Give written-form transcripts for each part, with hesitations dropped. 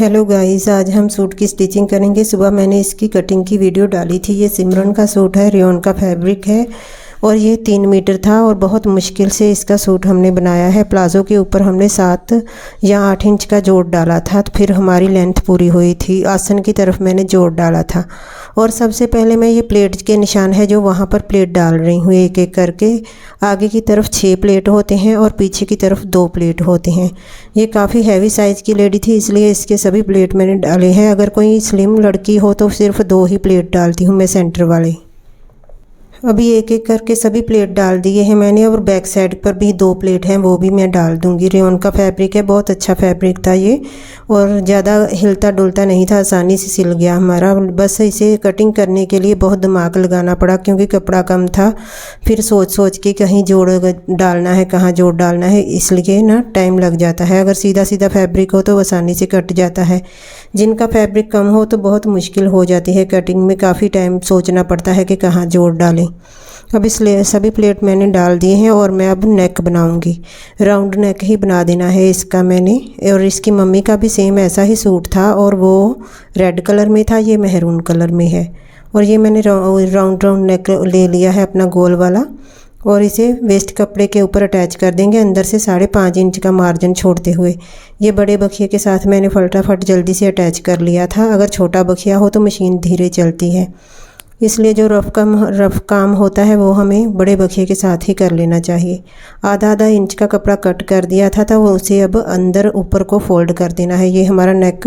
Hello guys, आज हम suit की स्टिचिंग करेंगे। सुबह मैंने इसकी कटिंग की वीडियो डाली थी। ये सिमरन का सूट है, रेयॉन का फैब्रिक है और ये 3 मीटर था और बहुत मुश्किल से इसका सूट हमने बनाया है। प्लाजो के ऊपर हमने 7 या 8 इंच का जोड़ डाला था, तो फिर हमारी लेंथ पूरी हुई थी। आसन की तरफ मैंने जोड़ डाला था और सबसे पहले मैं ये प्लेट के निशान है जो वहाँ पर प्लेट डाल रही हूँ एक एक करके। आगे की तरफ 6 प्लेट होते हैं और पीछे की तरफ 2 प्लेट होते हैं। ये काफ़ी हैवी साइज़ की लेडी थी, इसलिए इसके सभी प्लेट मैंने डाले हैं। अगर कोई स्लिम लड़की हो तो सिर्फ 2 ही प्लेट डालती हूँ मैं, सेंटर वाले। अभी एक एक करके सभी प्लेट डाल दिए हैं मैंने और बैक साइड पर भी 2 प्लेट हैं, वो भी मैं डाल दूंगी। रेयॉन का फैब्रिक है, बहुत अच्छा फैब्रिक था ये और ज़्यादा हिलता डुलता नहीं था, आसानी से सिल गया हमारा। बस इसे कटिंग करने के लिए बहुत दिमाग लगाना पड़ा क्योंकि कपड़ा कम था। फिर सोच सोच के कहीं जोड़ डालना है, कहाँ जोड़ डालना है, इसलिए ना टाइम लग जाता है। अगर सीधा सीधा फैब्रिक हो तो आसानी से कट जाता है। जिनका फैब्रिक कम हो तो बहुत मुश्किल हो जाती है कटिंग में, काफ़ी टाइम सोचना पड़ता है कि कहाँ जोड़ डालें। अब इसलिए सभी प्लेट मैंने डाल दिए हैं और मैं अब नेक बनाऊंगी। राउंड नेक ही बना देना है इसका मैंने। और इसकी मम्मी का भी सेम ऐसा ही सूट था और वो रेड कलर में था, ये मैरून कलर में है। और ये मैंने राउंड नेक ले लिया है अपना गोल वाला और इसे वेस्ट कपड़े के ऊपर अटैच कर देंगे, अंदर से 5.5 इंच का मार्जिन छोड़ते हुए। ये बड़े बखिए के साथ मैंने फटाफट जल्दी से अटैच कर लिया था। अगर छोटा बखिया हो तो मशीन धीरे चलती है, इसलिए जो रफ़ काम होता है वो हमें बड़े बखिए के साथ ही कर लेना चाहिए। आधा इंच का कपड़ा कट कर दिया था तो उसे अब अंदर ऊपर को फोल्ड कर देना है। ये हमारा नेक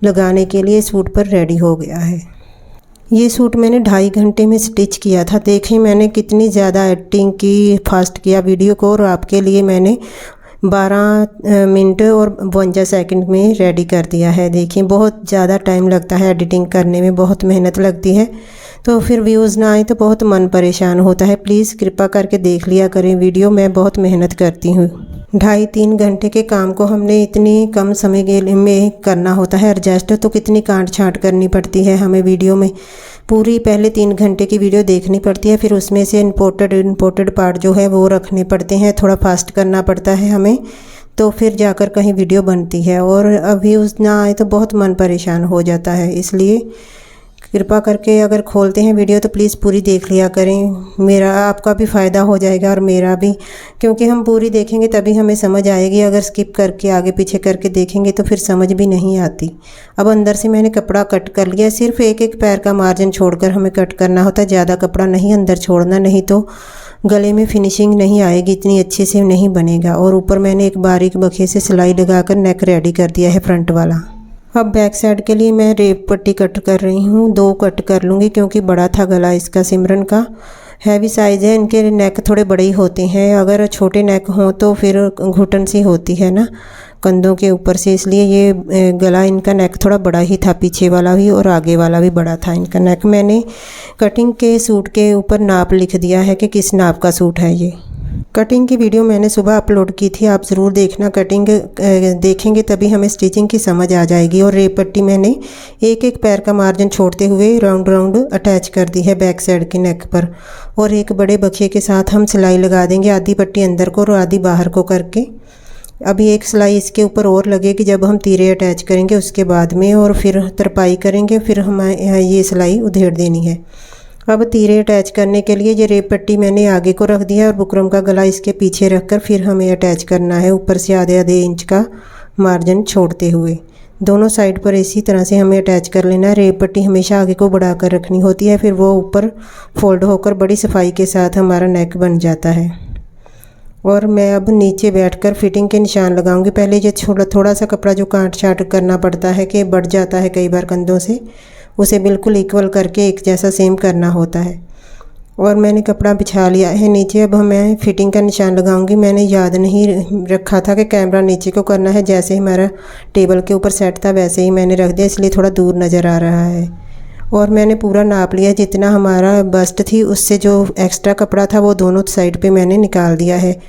लगाने के लिए सूट पर रेडी हो गया है। ये सूट मैंने 2.5 घंटे में स्टिच किया था। देखें मैंने कितनी ज़्यादा एडिटिंग की, फास्ट किया वीडियो को और आपके लिए मैंने 12 मिनट और 52 सेकंड में रेडी कर दिया है। देखिए बहुत ज़्यादा टाइम लगता है एडिटिंग करने में, बहुत मेहनत लगती है, तो फिर व्यूज़ ना आए तो बहुत मन परेशान होता है। प्लीज़ कृपा करके देख लिया करें वीडियो, मैं बहुत मेहनत करती हूँ। 2.5-3 घंटे के काम को हमने इतनी कम समय में करना होता है एडजस्ट, तो कितनी काट छाँट करनी पड़ती है हमें वीडियो में। पूरी पहले 3 घंटे की वीडियो देखनी पड़ती है, फिर उसमें से इम्पोर्टेड पार्ट जो है वो रखने पड़ते हैं। थोड़ा फास्ट करना पड़ता है हमें, तो फिर जाकर कहीं वीडियो बनती है। और अभी व्यूज़ ना आए तो बहुत मन परेशान हो जाता है। इसलिए कृपा करके अगर खोलते हैं वीडियो तो प्लीज़ पूरी देख लिया करें। मेरा आपका भी फ़ायदा हो जाएगा और मेरा भी, क्योंकि हम पूरी देखेंगे तभी हमें समझ आएगी। अगर स्किप करके आगे पीछे करके देखेंगे तो फिर समझ भी नहीं आती। अब अंदर से मैंने कपड़ा कट कर लिया, सिर्फ एक पैर का मार्जिन छोड़कर हमें कट करना होता है, ज़्यादा कपड़ा नहीं अंदर छोड़ना, नहीं तो गले में फिनिशिंग नहीं आएगी, इतनी अच्छे से नहीं बनेगा। और ऊपर मैंने एक बारीक बखिए से सिलाई लगाकर नेक रेडी कर दिया है फ्रंट वाला। अब बैक साइड के लिए मैं रेप पट्टी कट कर रही हूँ। 2 कट कर लूँगी क्योंकि बड़ा था गला इसका, सिमरन का हैवी साइज़ है। इनके नेक थोड़े बड़े ही होते हैं, अगर छोटे नेक हों तो फिर घुटन सी होती है ना कंधों के ऊपर से, इसलिए ये गला इनका नेक थोड़ा बड़ा ही था, पीछे वाला भी और आगे वाला भी बड़ा था इनका नेक। मैंने कटिंग के सूट के ऊपर नाप लिख दिया है कि किस नाप का सूट है ये। कटिंग की वीडियो मैंने सुबह अपलोड की थी, आप ज़रूर देखना। कटिंग देखेंगे तभी हमें स्टिचिंग की समझ आ जाएगी। और रेप पट्टी मैंने एक पैर का मार्जिन छोड़ते हुए राउंड अटैच कर दी है बैक साइड के नेक पर। और एक बड़े बखिए के साथ हम सिलाई लगा देंगे, आधी पट्टी अंदर को और आधी बाहर को करके। अभी एक सिलाई इसके ऊपर और लगेगी जब हम तीरे अटैच करेंगे उसके बाद में, और फिर तरपाई करेंगे, फिर हमें ये सिलाई उधेड़ देनी है। अब तीरे अटैच करने के लिए ये रेप पट्टी मैंने आगे को रख दिया और बुकरम का गला इसके पीछे रखकर फिर हमें अटैच करना है, ऊपर से आधे इंच का मार्जिन छोड़ते हुए। दोनों साइड पर इसी तरह से हमें अटैच कर लेना है। रेप पट्टी हमेशा आगे को बढ़ाकर रखनी होती है, फिर वो ऊपर फोल्ड होकर बड़ी सफाई के साथ हमारा नेक बन जाता है। और मैं अब नीचे बैठकर फिटिंग के निशान लगाऊंगी। पहले ये थोड़ा सा कपड़ा जो काट छाट करना पड़ता है कि बढ़ जाता है कई बार कंधों से, उसे बिल्कुल इक्वल करके एक जैसा सेम करना होता है। और मैंने कपड़ा बिछा लिया है नीचे। अब मैं फिटिंग का निशान लगाऊंगी। मैंने याद नहीं रखा था कि कैमरा नीचे को करना है, जैसे ही हमारा टेबल के ऊपर सेट था वैसे ही मैंने रख दिया, इसलिए थोड़ा दूर नज़र आ रहा है। और मैंने पूरा नाप लिया, जितना हमारा बस्ट थी उससे जो एक्स्ट्रा कपड़ा था वो दोनों साइड पे मैंने निकाल दिया है।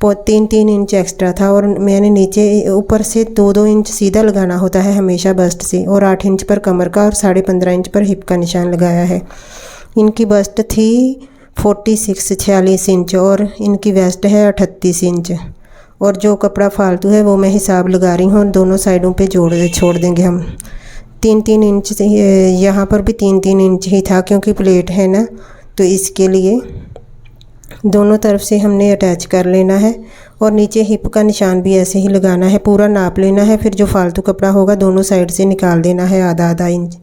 3 इंच एक्स्ट्रा था और मैंने नीचे ऊपर से 2 इंच सीधा लगाना होता है हमेशा बस्ट से, और 8 इंच पर कमर का और 15.5 इंच पर हिप का निशान लगाया है। इनकी बस्ट थी 46 इंच और इनकी वेस्ट है 38 इंच। और जो कपड़ा फालतू है वो मैं हिसाब लगा रही हूँ। दोनों साइडों पे छोड़ देंगे हम 3-3 इंच से। यहाँ पर भी 3-3 इंच ही था क्योंकि प्लेट है ना, तो इसके लिए दोनों तरफ से हमने अटैच कर लेना है। और नीचे हिप का निशान भी ऐसे ही लगाना है, पूरा नाप लेना है। फिर जो फालतू कपड़ा होगा दोनों साइड से निकाल देना है आधा इंच।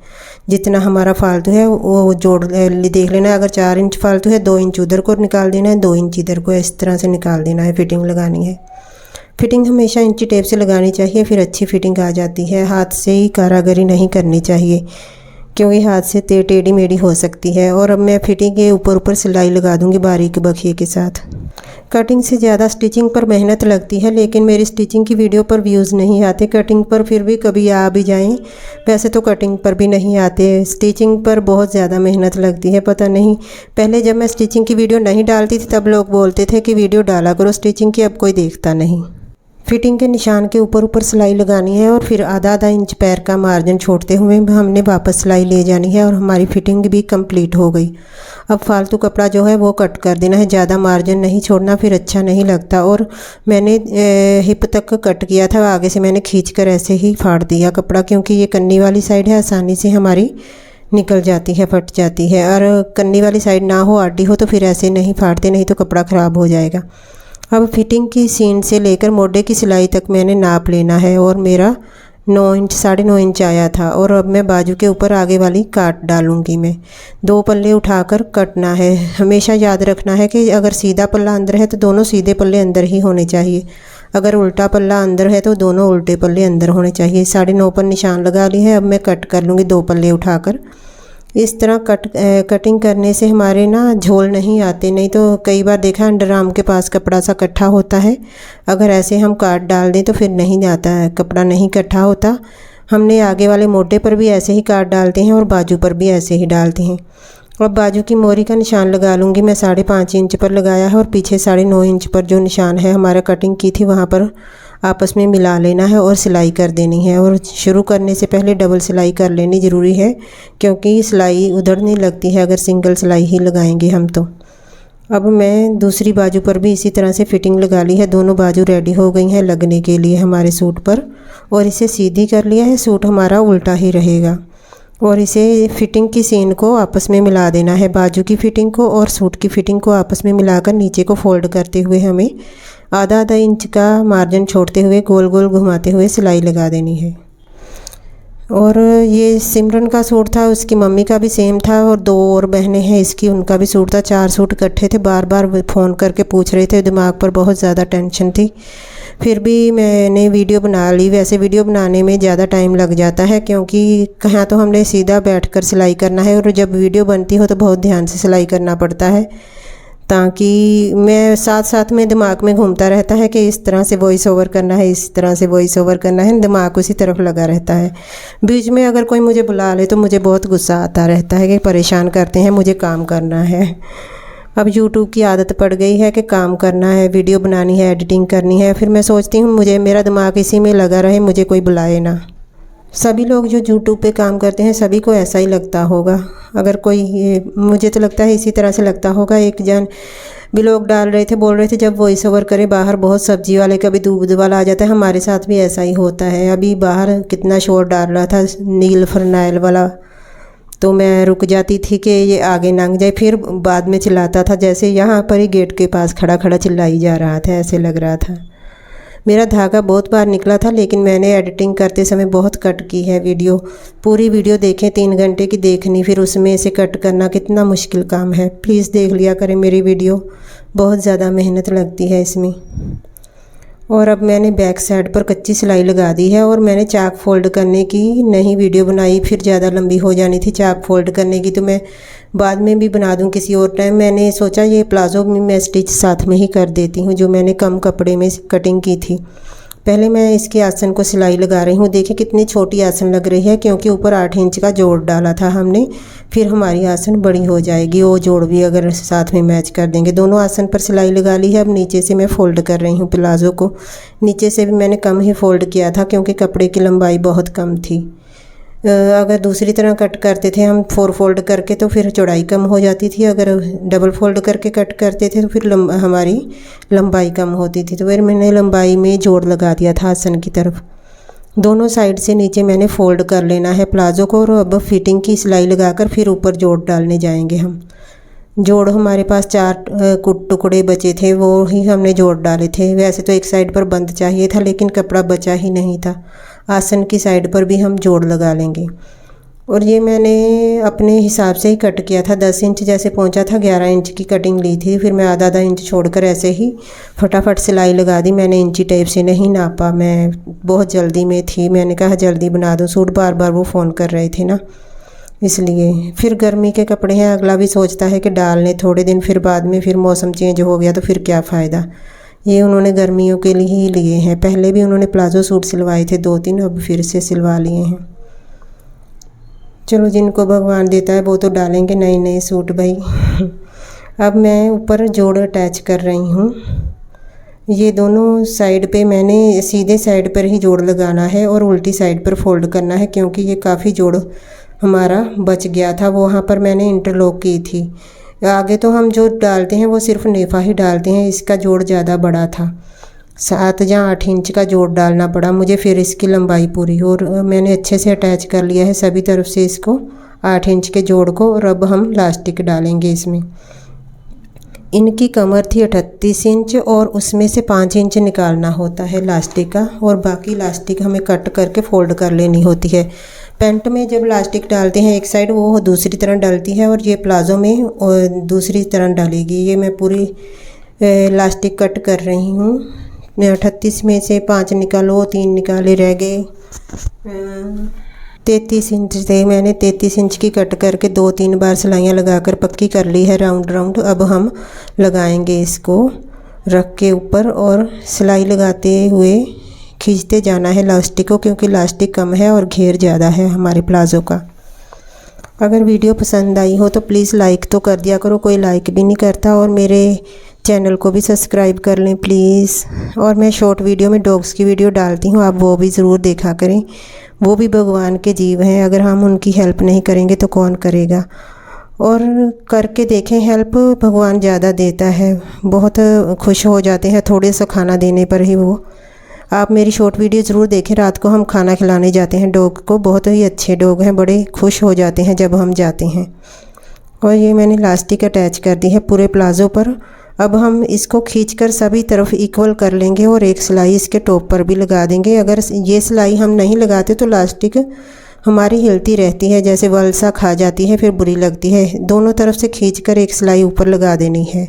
जितना हमारा फालतू है वो देख लेना है। अगर 4 इंच फालतू है 2 इंच उधर को निकाल देना है, 2 इंच इधर को, इस तरह से निकाल देना है। फिटिंग लगानी है। फिटिंग हमेशा इंची टेप से लगानी चाहिए, फिर अच्छी फिटिंग आ जाती है। हाथ से ही कारागरी नहीं करनी चाहिए क्योंकि हाथ से टेढ़ी मेढ़ी हो सकती है। और अब मैं फिटिंग के ऊपर सिलाई लगा दूंगी बारीक बखिए के साथ। कटिंग से ज़्यादा स्टिचिंग पर मेहनत लगती है, लेकिन मेरी स्टिचिंग की वीडियो पर व्यूज़ नहीं आते। कटिंग पर फिर भी कभी आ भी जाएं, वैसे तो कटिंग पर भी नहीं आते। स्टिचिंग पर बहुत ज़्यादा मेहनत लगती है। पता नहीं, पहले जब मैं स्टिचिंग की वीडियो नहीं डालती थी तब लोग बोलते थे कि वीडियो डाला करो स्टिचिंग की, अब कोई देखता नहीं। फिटिंग के निशान के ऊपर सिलाई लगानी है और फिर आधा इंच पैर का मार्जिन छोड़ते हुए हमने वापस सिलाई ले जानी है और हमारी फिटिंग भी कंप्लीट हो गई। अब फालतू कपड़ा जो है वो कट कर देना है, ज़्यादा मार्जिन नहीं छोड़ना, फिर अच्छा नहीं लगता। और मैंने हिप तक कट किया था, आगे से मैंने खींचकर ऐसे ही फाड़ दिया कपड़ा, क्योंकि ये कन्नी वाली साइड है, आसानी से हमारी निकल जाती है, फट जाती है। और कन्नी वाली साइड ना हो, आडी हो, तो फिर ऐसे नहीं फाड़ते, नहीं तो कपड़ा ख़राब हो जाएगा। अब फिटिंग की सीन से लेकर मोढे की सिलाई तक मैंने नाप लेना है और मेरा 9 इंच 9.5 इंच आया था। और अब मैं बाजू के ऊपर आगे वाली काट डालूंगी। मैं 2 पल्ले उठाकर कटना है। हमेशा याद रखना है कि अगर सीधा पल्ला अंदर है तो दोनों सीधे पल्ले अंदर ही होने चाहिए। अगर उल्टा पल्ला अंदर है तो दोनों उल्टे पल्ले अंदर होने चाहिए। 9.5 पर निशान लगा ली है। अब मैं कट कर लूँगी 2 पल्ले उठाकर। इस तरह कटिंग करने से हमारे ना झोल नहीं आते, नहीं तो कई बार देखा अंडर आर्म के पास कपड़ा सा इकट्ठा होता है। अगर ऐसे हम काट डाल दें तो फिर नहीं आता है, कपड़ा नहीं इकट्ठा होता। हमने आगे वाले मोटे पर भी ऐसे ही काट डालते हैं और बाजू पर भी ऐसे ही डालते हैं। और बाजू की मोरी का निशान लगा लूँगी मैं। 5.5 इंच पर लगाया है और पीछे 9.5 इंच पर जो निशान है हमारा कटिंग की थी वहाँ पर आपस में मिला लेना है और सिलाई कर देनी है। और शुरू करने से पहले डबल सिलाई कर लेनी ज़रूरी है, क्योंकि सिलाई उधर नहीं लगती है अगर सिंगल सिलाई ही लगाएंगे हम तो। अब मैं दूसरी बाजू पर भी इसी तरह से फिटिंग लगा ली है। दोनों बाजू रेडी हो गई हैं लगने के लिए हमारे सूट पर। और इसे सीधी कर लिया है, सूट हमारा उल्टा ही रहेगा। और इसे फिटिंग की सीन को आपस में मिला देना है, बाजू की फ़िटिंग को और सूट की फ़िटिंग को आपस में मिलाकर नीचे को फोल्ड करते हुए हमें आधा इंच का मार्जिन छोड़ते हुए गोल गोल घुमाते हुए सिलाई लगा देनी है। और ये सिमरन का सूट था, उसकी मम्मी का भी सेम था और 2 और बहनें हैं इसकी, उनका भी सूट था। 4 सूट इकट्ठे थे। बार बार फ़ोन करके पूछ रहे थे, दिमाग पर बहुत ज़्यादा टेंशन थी। फिर भी मैंने वीडियो बना ली। वैसे वीडियो बनाने में ज़्यादा टाइम लग जाता है, क्योंकि कहाँ तो हमने सीधा बैठकर सिलाई करना है और जब वीडियो बनती हो तो बहुत ध्यान से सिलाई करना पड़ता है, ताकि मैं साथ में दिमाग में घूमता रहता है कि इस तरह से वॉइस ओवर करना है, इस तरह से वॉइस ओवर करना है, दिमाग उसी तरफ लगा रहता है। बीच में अगर कोई मुझे बुला ले तो मुझे बहुत गुस्सा आता रहता है कि परेशान करते हैं, मुझे काम करना है। अब यूट्यूब की आदत पड़ गई है कि काम करना है, वीडियो बनानी है, एडिटिंग करनी है। फिर मैं सोचती हूँ मेरा दिमाग इसी में लगा रहे, मुझे कोई बुलाए ना। सभी लोग जो यूट्यूब पे काम करते हैं सभी को ऐसा ही लगता होगा। अगर कोई, मुझे तो लगता है इसी तरह से लगता होगा। एक जन व्लॉग डाल रहे थे, बोल रहे थे जब वॉइस ओवर करें बाहर बहुत सब्जी वाले, कभी दूध वाला आ जाता है। हमारे साथ भी ऐसा ही होता है। अभी बाहर कितना शोर डाल रहा था नील फरनाइल वाला, तो मैं रुक जाती थी कि ये आगे लंघ जाए, फिर बाद में चिल्लाता था जैसे यहाँ पर ही गेट के पास खड़ा खड़ा चिल्लाई जा रहा था, ऐसे लग रहा था। मेरा धागा बहुत बार निकला था, लेकिन मैंने एडिटिंग करते समय बहुत कट की है वीडियो। पूरी वीडियो देखें, 3 घंटे की देखनी, फिर उसमें से कट करना कितना मुश्किल काम है। प्लीज़ देख लिया करें मेरी वीडियो, बहुत ज़्यादा मेहनत लगती है इसमें। और अब मैंने बैक साइड पर कच्ची सिलाई लगा दी है और मैंने चाक फोल्ड करने की नहीं वीडियो बनाई, फिर ज़्यादा लंबी हो जानी थी चाक फोल्ड करने की, तो मैं बाद में भी बना दूं किसी और टाइम। मैंने सोचा ये प्लाज़ो में मैं स्टिच साथ में ही कर देती हूँ, जो मैंने कम कपड़े में कटिंग की थी। पहले मैं इसके आसन को सिलाई लगा रही हूँ। देखिए कितनी छोटी आसन लग रही है, क्योंकि ऊपर 8 इंच का जोड़ डाला था हमने। फिर हमारी आसन बड़ी हो जाएगी, वो जोड़ भी अगर साथ में मैच कर देंगे। दोनों आसन पर सिलाई लगा ली है। अब नीचे से मैं फ़ोल्ड कर रही हूँ प्लाज़ो को। नीचे से भी मैंने कम ही फ़ोल्ड किया था, क्योंकि कपड़े की लंबाई बहुत कम थी। अगर दूसरी तरह कट करते थे हम 4 फोल्ड करके तो फिर चौड़ाई कम हो जाती थी, अगर डबल फोल्ड करके कट करते थे तो फिर हमारी लंबाई कम होती थी। तो फिर मैंने लंबाई में जोड़ लगा दिया था आसन की तरफ। दोनों साइड से नीचे मैंने फ़ोल्ड कर लेना है प्लाज़ो को, और अब फिटिंग की सिलाई लगाकर फिर ऊपर जोड़ डालने जाएंगे हम। जोड़ हमारे पास 4 टुकड़े बचे थे, वो ही हमने जोड़ डाले थे। वैसे तो एक साइड पर बंद चाहिए था लेकिन कपड़ा बचा ही नहीं था। आसन की साइड पर भी हम जोड़ लगा लेंगे। और ये मैंने अपने हिसाब से ही कट किया था। 10 इंच जैसे पहुंचा था, 11 इंच की कटिंग ली थी, फिर मैं आधा इंच छोड़कर ऐसे ही फटाफट सिलाई लगा दी। मैंने इंची टेप से नहीं नापा, मैं बहुत जल्दी में थी। मैंने कहा जल्दी बना दो सूट, बार बार वो फ़ोन कर रहे थे ना, इसलिए। फिर गर्मी के कपड़े हैं, अगला भी सोचता है कि डाल लें थोड़े दिन, फिर बाद में फिर मौसम चेंज हो गया तो फिर क्या फ़ायदा। ये उन्होंने गर्मियों के लिए ही लिए हैं। पहले भी उन्होंने प्लाज़ो सूट सिलवाए थे 2-3, अब फिर से सिलवा लिए हैं। चलो, जिनको भगवान देता है वो तो डालेंगे नए नए सूट भाई। अब मैं ऊपर जोड़ अटैच कर रही हूँ। ये दोनों साइड पे मैंने सीधे साइड पर ही जोड़ लगाना है और उल्टी साइड पर फोल्ड करना है, क्योंकि ये काफ़ी जोड़ हमारा बच गया था, वो वहाँ पर मैंने इंटरलॉक की थी। आगे तो हम जो डालते हैं वो सिर्फ नेफा ही डालते हैं, इसका जोड़ ज़्यादा बड़ा था, 7 या 8 इंच का जोड़ डालना पड़ा मुझे, फिर इसकी लंबाई पूरी। और मैंने अच्छे से अटैच कर लिया है सभी तरफ से इसको, 8 इंच के जोड़ को। और अब हम लास्टिक डालेंगे इसमें। इनकी कमर थी 38 इंच और उसमें से 5 इंच निकालना होता है लास्टिक का, और बाकी लास्टिक हमें कट करके फोल्ड कर लेनी होती है। पैंट में जब लास्टिक डालते हैं एक साइड, वो दूसरी तरह डलती है, और ये प्लाज़ो में दूसरी तरह डालेगी। ये मैं पूरी लास्टिक कट कर रही हूँ। 38 में से 5 निकालो, 3 निकाले रह गए। 33 इंच थे, मैंने 33 इंच की कट करके 2-3 बार सिलाइयाँ लगाकर पक्की कर ली है राउंड राउंड। अब हम लगाएंगे इसको रख के ऊपर, और सिलाई लगाते हुए खींचते जाना है लास्टिक को, क्योंकि लास्टिक कम है और घेर ज़्यादा है हमारे प्लाज़ो का। अगर वीडियो पसंद आई हो तो प्लीज़ लाइक तो कर दिया करो, कोई लाइक भी नहीं करता। और मेरे चैनल को भी सब्सक्राइब कर लें प्लीज़। और मैं शॉर्ट वीडियो में डॉग्स की वीडियो डालती हूँ, आप वो भी ज़रूर देखा करें। वो भी भगवान के जीव हैं, अगर हम उनकी हेल्प नहीं करेंगे तो कौन करेगा। और करके देखें हेल्प, भगवान ज़्यादा देता है, बहुत खुश हो जाते हैं थोड़े सा खाना देने पर ही वो। आप मेरी शॉर्ट वीडियो ज़रूर देखें। रात को हम खाना खिलाने जाते हैं डॉग को, बहुत ही अच्छे डॉग हैं, बड़े खुश हो जाते हैं जब हम जाते हैं। और ये मैंने लास्टिक अटैच कर दी है पूरे प्लाज़ो पर। अब हम इसको खींचकर सभी तरफ इक्वल कर लेंगे और एक सिलाई इसके टॉप पर भी लगा देंगे। अगर ये सिलाई हम नहीं लगाते तो लास्टिक हमारी हिलती रहती है, जैसे वलसा खा जाती है, फिर बुरी लगती है। दोनों तरफ से खींचकर एक सिलाई ऊपर लगा देनी है।